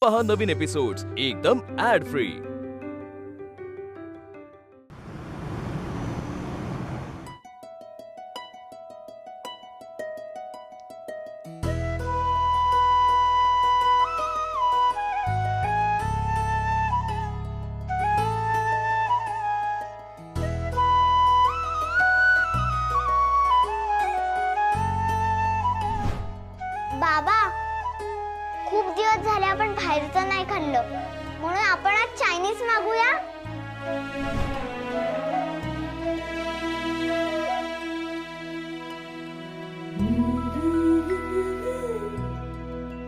पहा नवीन एपिसोड्स एकदम add free. बाबा, खूप दिवस झाले आपण बाहेरचं नाही खाल्लं, म्हणून आपण आज चायनीज मागूया।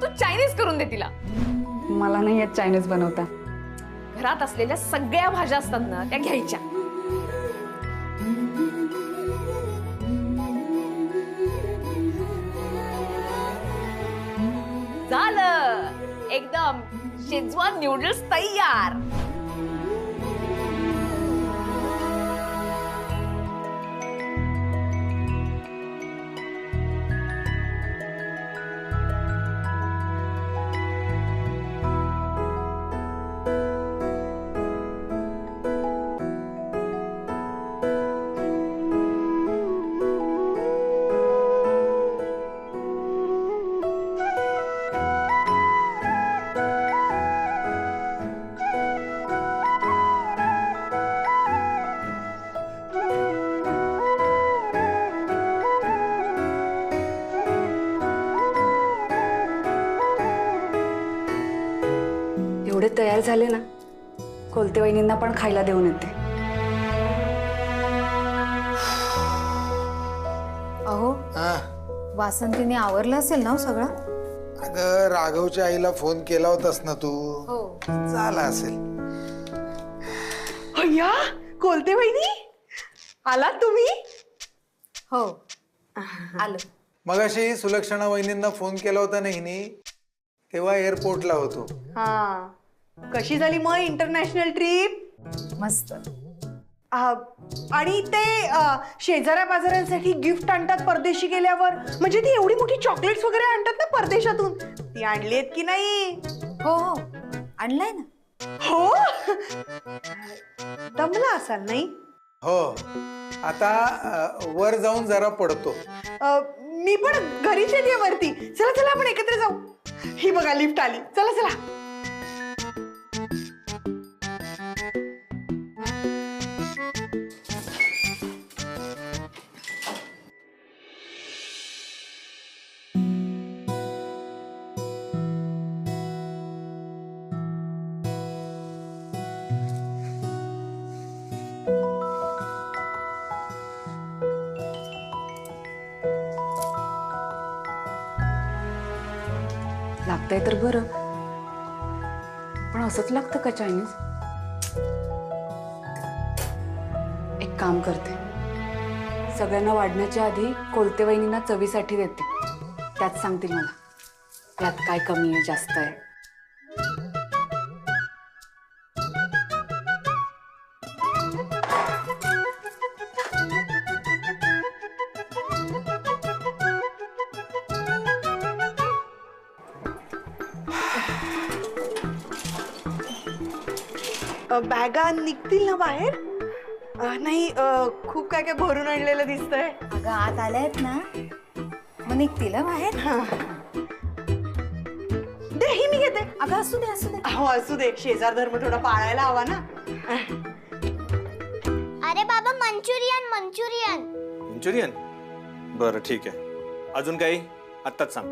तू चायनीज करून दे तिला। मला नाही येत चायनीज बनवता। घरात असलेल्या सगळ्या भाज्या असतात ना त्या घ्यायच्या। झालं, एकदम शेजवान नूडल्स तयार। एवढे तयार झाले ना, कोलते वहिनींना पण खायला देऊन येते। अहो, वासंतीने आवरलं असेल ना सगळं? अगं, राघवच्या आईला फोन केला होतास ना तू? हो। झाला असेल। अय्या, कोलते वहिनी आलात तुम्ही? हो, आलो। मगाशी सुलक्षणा वहिनींना फोन केला होता ना हिने, तेव्हा एअरपोर्टला होतो। हा, कशी झाली मग इंटरनॅशनल ट्रिप? मस्त। आणि ते शेजाऱ्या पाजाऱ्यांसाठी गिफ्ट आणतात परदेशी गेल्यावर, म्हणजे ती एवढी मोठी चॉकलेट्स वगैरे आणतात ना परदेशातून, ती आणलीत की नाही? हो हो, आणलंय ना। हो, दमला असाल नाही? हो, आता वर जाऊन जरा पडतो। मी पण घरीच येते वरती। चला चला, आपण एकत्र जाऊ। ही बघा लिफ्ट आली, चला चला। लागतंय तर बरं, पण असंच लागतं का चायनीज? एक काम करते, सगळ्यांना वाढण्याच्या आधी कोलते वहिनींना चवीसाठी देते, त्यात सांगतील मला त्यात काय कमी आहे जास्त आहे। बॅगा निघतील ना बाहेर? नाही, खूप काय काय भरून आणलेलं दिसतंय। अगं, आत आल्यात ना, मग निघतील बाहेर। दे, ही मी घेते। अगं, असू दे असू दे। हो, असू दे, शेजार धर्म थोडा पाळायला हवा ना। अरे बाबा, मंचुरियन मंचुरियन। मंचुरियन? बरं, ठीक आहे। अजून काही? आत्ताच सांग।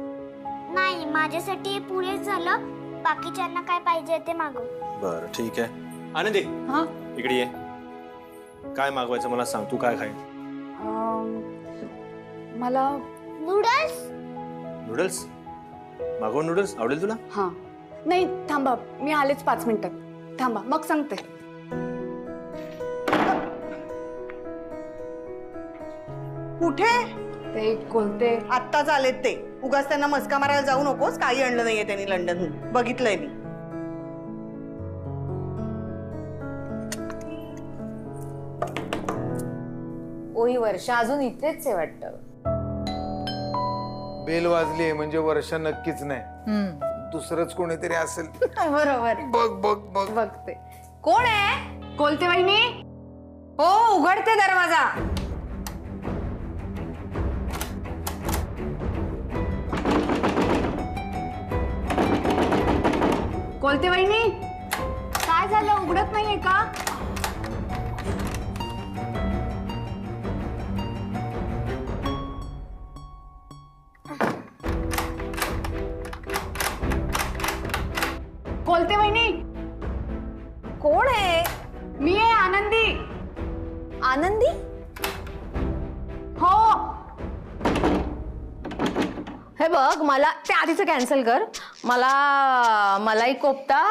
नाही, माझ्यासाठी पुरेच झालं, बाकीच्यांना काय पाहिजे ते मागव। बरं, ठीक आहे। आनंदी, हा, इकडे ये। काय मागवायचं मला सांग, तू काय खाईल? मला नूडल्स। नूडल्स मागव। नूडल्स आवडेल तुला? हा, नाही थांबा, मी आलेच 5 मिनिटात, थांबा मग सांगते। कुठे? ते कोलते आत्ताच आलेत ते। उगाच त्यांना मस्का मारायला जाऊ नकोस, काही आणलं नाहीये त्यांनी लंडनहून, बघितलंय मी। ओही, वर्षा अजून इथेच आहे वाटतं। बेल वाजली म्हणजे वर्षा नक्कीच नाही। दुसरंच कोणीतरी असेल. बरोबर. बघ बघ बघ. बघते कोण आहे. कोलते वहिनी. हो उघडते दरवाजा. कोलते वहिनी, काय झालं, उघडत नाहीये का? कोलते वहिनी. कोण आहे. मी आहे आनंदी. आनंदी. हो. हे बघ, मला ते आधीचं कॅन्सल कर. मला मलाई कोफ्ता,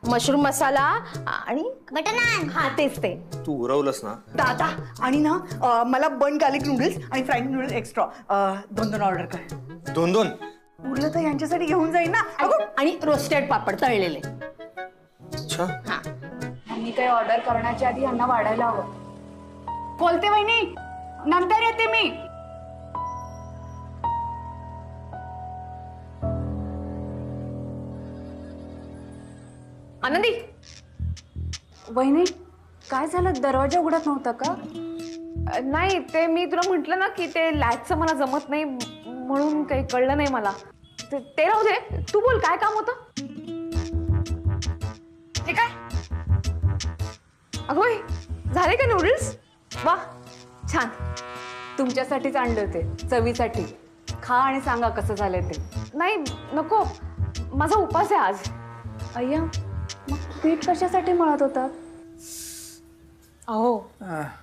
मशरूम मसाला आणि बटर नान. हा तेच ते. तू उरवलंस ना. दादा आणि ना मला बन गार्लिक नूडल्स आणि फ्राईड नूडल्स एक्स्ट्रा 2 ऑर्डर कर. 2 उरलं तर यांच्यासाठी घेऊन जाईन ना. आणि रोस्टेड पापड तळलेले. अच्छा. मी काही ऑर्डर करण्याच्या आधी यांना वाढायला हवं. कोलते वहिनी, नंतर येते मी. आनंदी, वहिनी, काय झालं, दरवाजा उघडत नव्हता का? नाही ते मी तुला म्हंटल ना की ते लॅचचं मला जमत नाही म्हणून काही कळलं नाही मला. ते राहू दे, तू बोल काय काम होतं. हे काय अगं बाई, झाले का नूडल्स? वा छान. तुमच्यासाठीच आणले होते, चवीसाठी. खा आणि सांगा कसं झालंय ते. नाही नको, माझा उपास आहे आज. अय्या, मग पीठ कशासाठी मळत होतात? अहो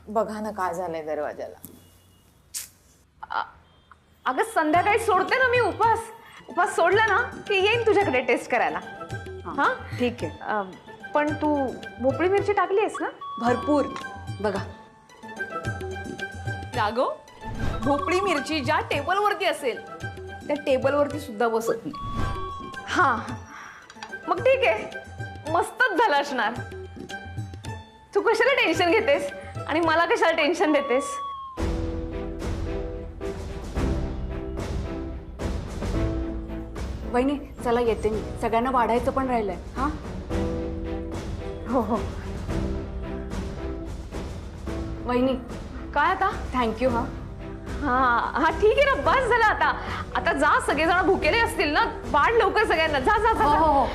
बघा ना काय झालंय दरवाजाला. अगं संध्याकाळी सोडते ना मी उपास सोडला ना की येईन तुझ्याकडे टेस्ट करायला. हा ठीक आहे. पण तू भोपळी मिरची टाकली आहेस ना? भरपूर. बघा, राघव, भोपळी मिरची ज्या टेबलवरती असेल त्या टेबलवरती सुद्धा बसत नाही. हा मग ठीक आहे, मस्तच झालं असणार. तू कशाला टेन्शन घेतेस आणि मला कशाला टेन्शन देतेस? वहिनी चला येते मी. सगळ्यांना वाढायचं पण राहिलंय. हा हो हो. वहिनी, काय आता? थँक्यू. हा हा हा ठीक आहे ना, बस झालं आता. आता जा, सगळेजण भुकेले असतील ना, वाढ लवकर सगळ्यांना. जा जा जा. हो हो.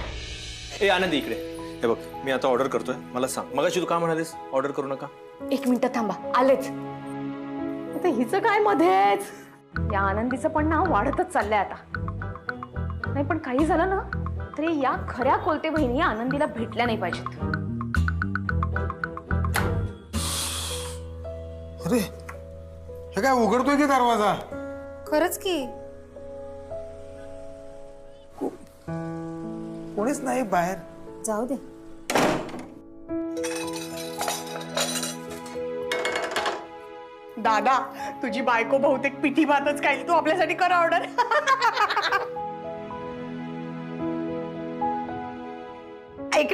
ए आनंदी, इकडे हे बघ, मी आता ऑर्डर करतोय. मला सांग, मगाशी तू का म्हणालीस ऑर्डर करू नका? 1 मिनिट थांबा, आलेच. आता हिचं काय मध्येच? या आनंदीचं पण ना वाढतच चाललंय आता. नाही पण काही झालं ना तरी या खऱ्या कोलते बहिणी आनंदीला भेटल्या नाही पाहिजेत. अरे हे काय उघडतोय की दरवाजा? खरंच की. कोणीच नाही बाहेर. जाऊ दे. दादा, तुझी बायको बहुतेक पिठी भातच खाईल. तू आपल्यासाठी कर ऑर्डर.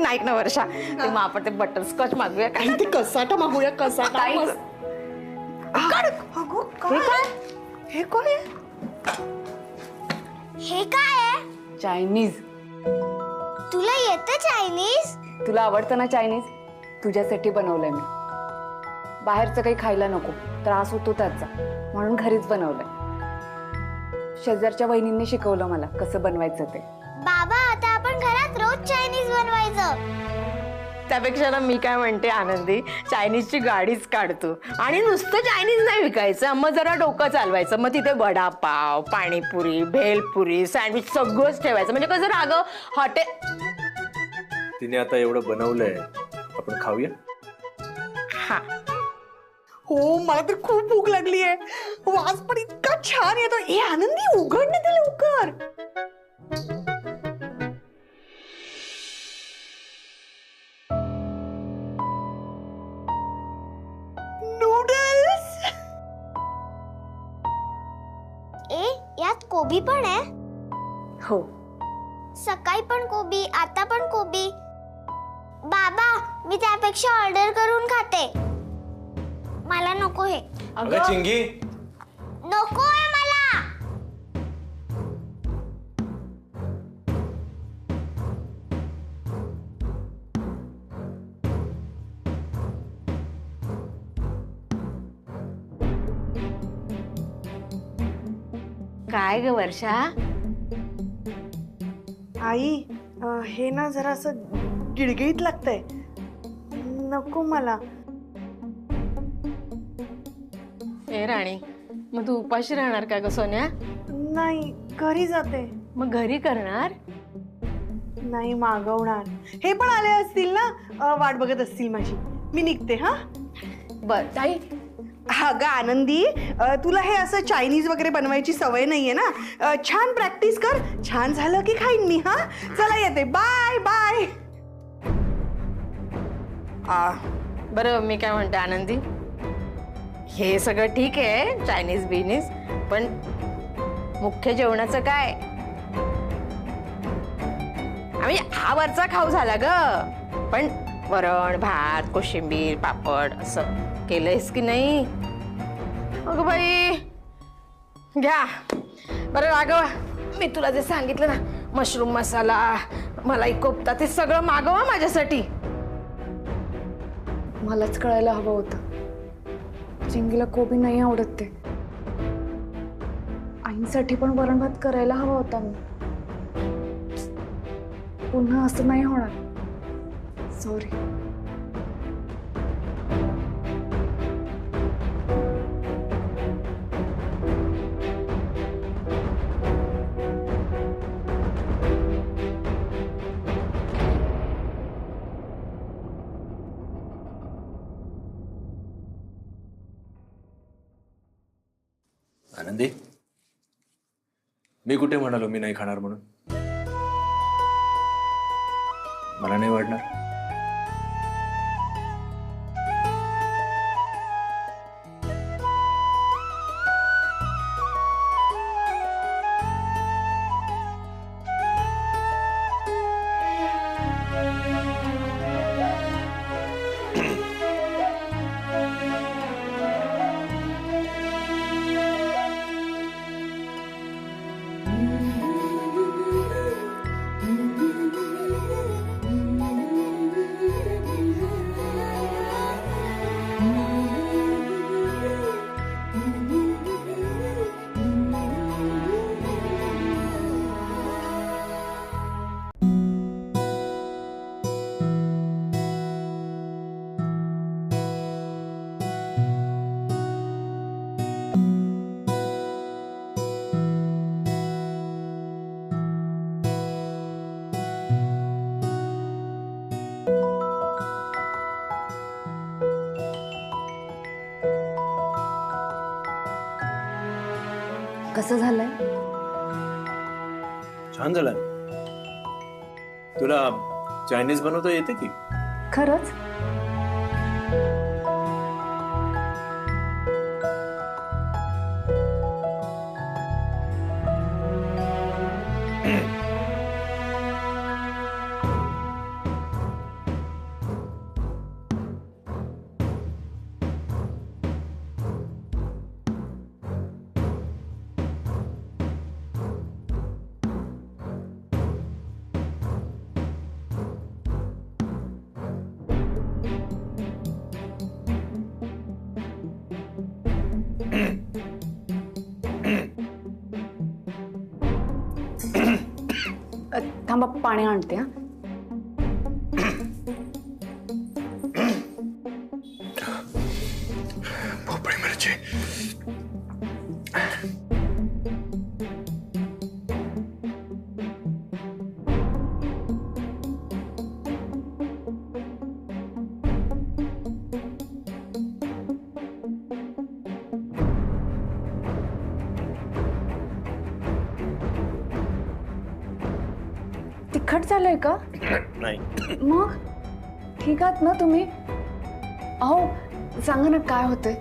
ऐक ना वर्षा, ते मग आपण ते बटरस्कॉच मागूया. काही ते कसाटा मागूया. कसाटा. हे काय. हे काय आहे? हे काय आहे? चायनीज. तुला येतं चायनीज? तुला आवडतं ना चायनीज? तुझ्यासाठी बनवलंय मी. बाहेरचं काही खायला नको, त्रास होतो त्याचा, म्हणून घरीच बनवलंय. शेजारच्या वहिनींनी शिकवलं मला कसं बनवायचं ते. बाबा, आता आपण घरात रोज चायनीज बनवायचं. त्यापेक्षा ना मी काय म्हणते आनंदी, चायनीजची गाडीच काढतो आणि नुसतं चायनीज नाही विकायचं, मग जरा डोकं चालवायचं. मग तिथे वडापाव, पाणीपुरी, भेलपुरी, सँडविच सगळंच ठेवायचं. म्हणजे कसं राघव हॉटेल. तिने आता एवढं बनवलंय, आपण खाऊया. हा हो, मला तर खूप भूक लागली आहे. वास पण इतका छान येतो. ए आनंदी, उघड ना ते लवकर. नूडल्स. ए, यात कोबी पण आहे? हो. सकाळी पण कोबी, आता पण कोबी. बाबा, मी त्यापेक्षा ऑर्डर करून खाते. मला नको हे. अगं चिंगी, नको आहे मला. काय ग वर्षा? आई हे ना जरा असं गिळगिळीत लागतंय. नको मला. ए राणी, मग तू उपाशी राहणार का ग सोन्या? नाही, घरी जाते. मग घरी करणार? नाही, मागवणार. हे पण आले असतील ना, वाट बघत असतील माझी. मी निघते. हा बर ताई, हा ग आनंदी, तुला हे असं चायनीज वगैरे बनवायची सवय नाहीये ना. छान प्रॅक्टिस कर. छान झालं की खाईन मी. हा चला, येते. Bye bye. बरं, मी काय म्हणते आनंदी, हे सगळं ठीक आहे चायनीज बिनीज, पण मुख्य जेवणाचं काय? आम्ही हा वरचा खाऊ झाला ग, पण वरण भात कोशिंबीर पापड असं केलंयस की नाही? अगं बाई, घ्या. बरं राघवा, मी तुला जे सांगितलं ना, मशरूम मसाला, मलाई कोफ्ता, ते सगळं मागवा माझ्यासाठी. मलाच कळायला हवं होतं. चिंगीला कोबी नाही आवडत ते. आईंसाठी पण वरण भात करायला हवा होता मी. पुन्हा असं नाही होणार. सॉरी. आनंदी, मी कुठे म्हणालो मी नाही खाणार म्हणून? मला नाही वाटणार. कसं झालंय? छान झालं. तुला चायनीज बनवता येते की? खरंच? थांबा, पाणी आणते. हा, भोपळी मिरची. तिखट झालंय का? नाही. मग ठीक आहात ना तुम्ही? अहो, सांगा ना काय होतंय?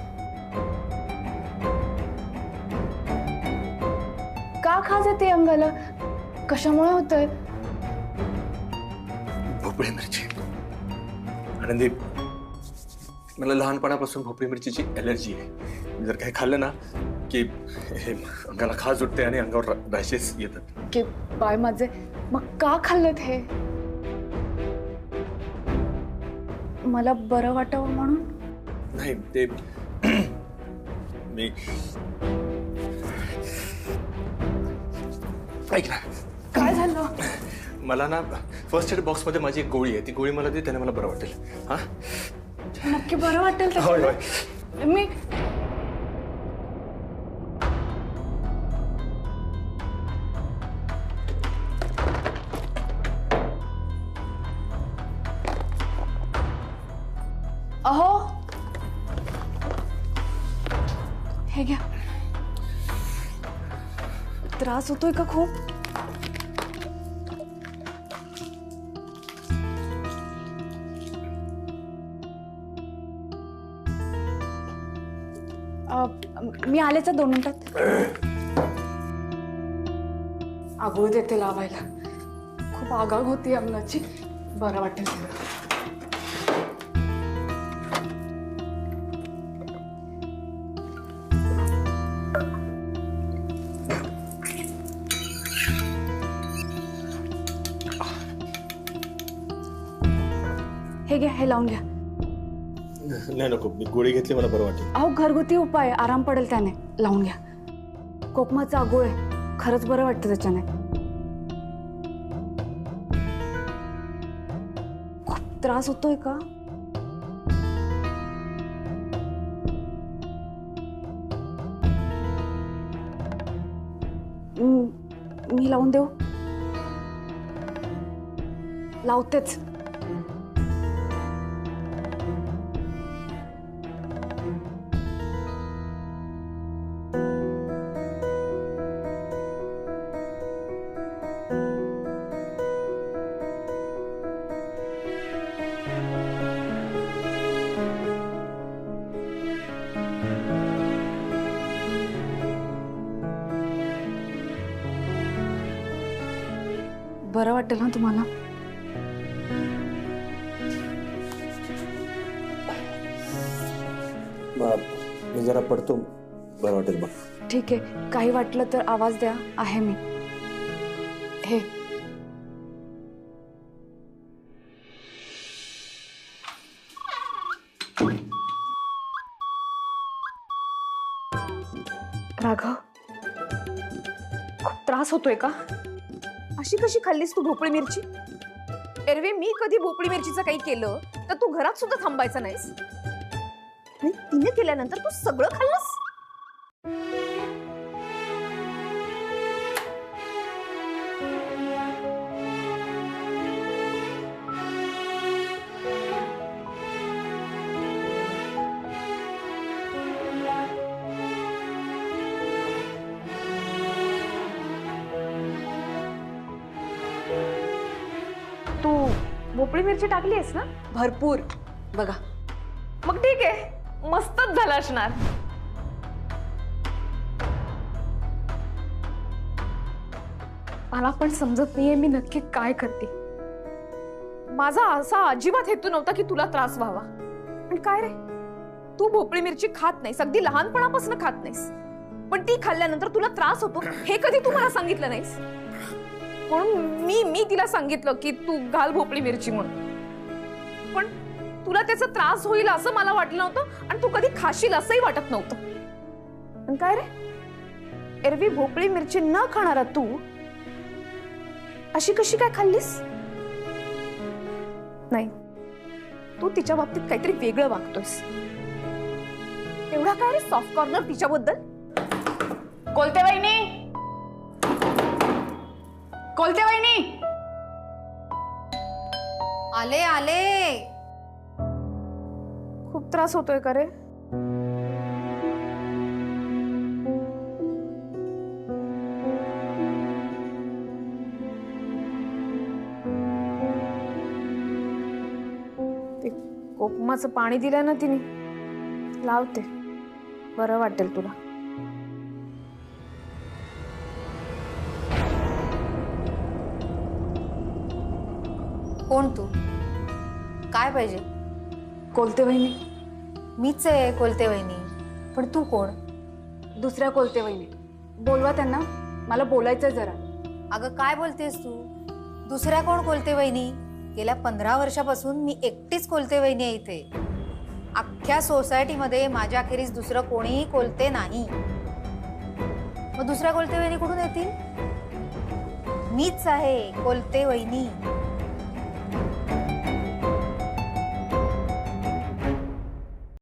का खाज येते अंगाला? कशामुळे होतंय? भोपळी मिरची. आनंदी, मला लहानपणापासून भोपळी मिरचीची ॲलर्जी आहे. जर काही खाल्लं ना की हे अंगाला खाज उठते आणि अंगावर रॅशेस येतात. की बाय माझे, मग का खाल्लं हे? मला बरं वाटावं म्हणून? नाही, ते मी ऐक ना, काय झालं? मला ना फर्स्ट एड बॉक्स मध्ये माझी एक गोळी आहे, ती गोळी मला दे, त्याने मला बरं वाटेल. हा नक्की बरं वाटेल होय होय. त्याच्याने? मी अहो हे घ्या. त्रास होतोय का खूप? मी आलेच 2 मिनिटात. आगोळ देते लावायला. खूप आगाळ होती अंगाची. बरं वाटेल. हे घ्या, हे लावून घ्या. नाही नको, मी गोळी घेतली, मला बरं वाटेल. अहो घरगुती उपाय, आराम पडेल त्याने. लावून घ्या. कोकमाचा आगोळ आहे, खरंच बरं वाटतं त्याच्याने. खूप त्रास होतोय का? मी लावून देऊ? लावतेच. बरं वाटेल ना तुम्हाला? मी जरा पडतो, बरं वाटेल बघ. ठीक आहे, काही वाटलं तर आवाज द्या, आहे मी. हे राघव, खूप त्रास होतोय का? अशी कशी खाल्लीस तू भोपळी मिरची? एरवी मी कधी भोपळी मिरचीचं काही केलं तर तू घरात सुद्धा थांबायचं नाहीस, आणि तिने केल्यानंतर तू सगळं खाल्लंस. तू भोपळी मिरची टाकली आहेस ना? भरपूर. बघा. मग ठीक आहे, मस्तच झालं असणार. मला पण समजत नाहीये मी नक्की काय करते. माझा असा अजिबात हेतू नव्हता की तुला त्रास व्हावा. पण काय रे, तू भोपळी मिरची खात नाहीस, अगदी लहानपणापासून खात नाहीस, पण ती खाल्ल्यानंतर तुला त्रास होतो हे कधी तू मला सांगितलं नाहीस. म्हणून मी तिला सांगितलं की तू घाल भोपळी मिरची म्हणून. पण तुला त्याचा त्रास होईल असं मला वाटलं नव्हतं, आणि तू कधी खाशील असंही वाटत नव्हतं. पण काय रे, एरवी भोपळी मिरची न खाणारा तू अशी कशी काय खाल्लीस? नाही, तू तिच्या बाबतीत काहीतरी वेगळं वागतोयस. एवढा काय रे सॉफ्ट कॉर्नर तिच्याबद्दल? कोलते वहिनी, कोलते वहिनी, आले आले. खूप त्रास होतोय का रे? ते कोकमाचं पाणी दिलं ना तिने, लावते, बरं वाटेल तुला. कोण तू? काय पाहिजे? कोलते वहिनी. मीच आहे कोलते वहिनी, पण तू कोण? दुसऱ्या कोलते वहिनी. बोलवा त्यांना, मला बोलायचं जरा. अगं काय बोलतेस तू? दुसऱ्या कोण कोलते वहिनी? गेल्या 15 वर्षापासून मी एकटीच कोलते वहिनी आहे इथे. अख्ख्या सोसायटीमध्ये माझ्या अखेरीस दुसरं कोणीही कोलते नाही. मग दुसऱ्या कोलते वहिनी कुठून येतील? मीच आहे कोलते वहिनी.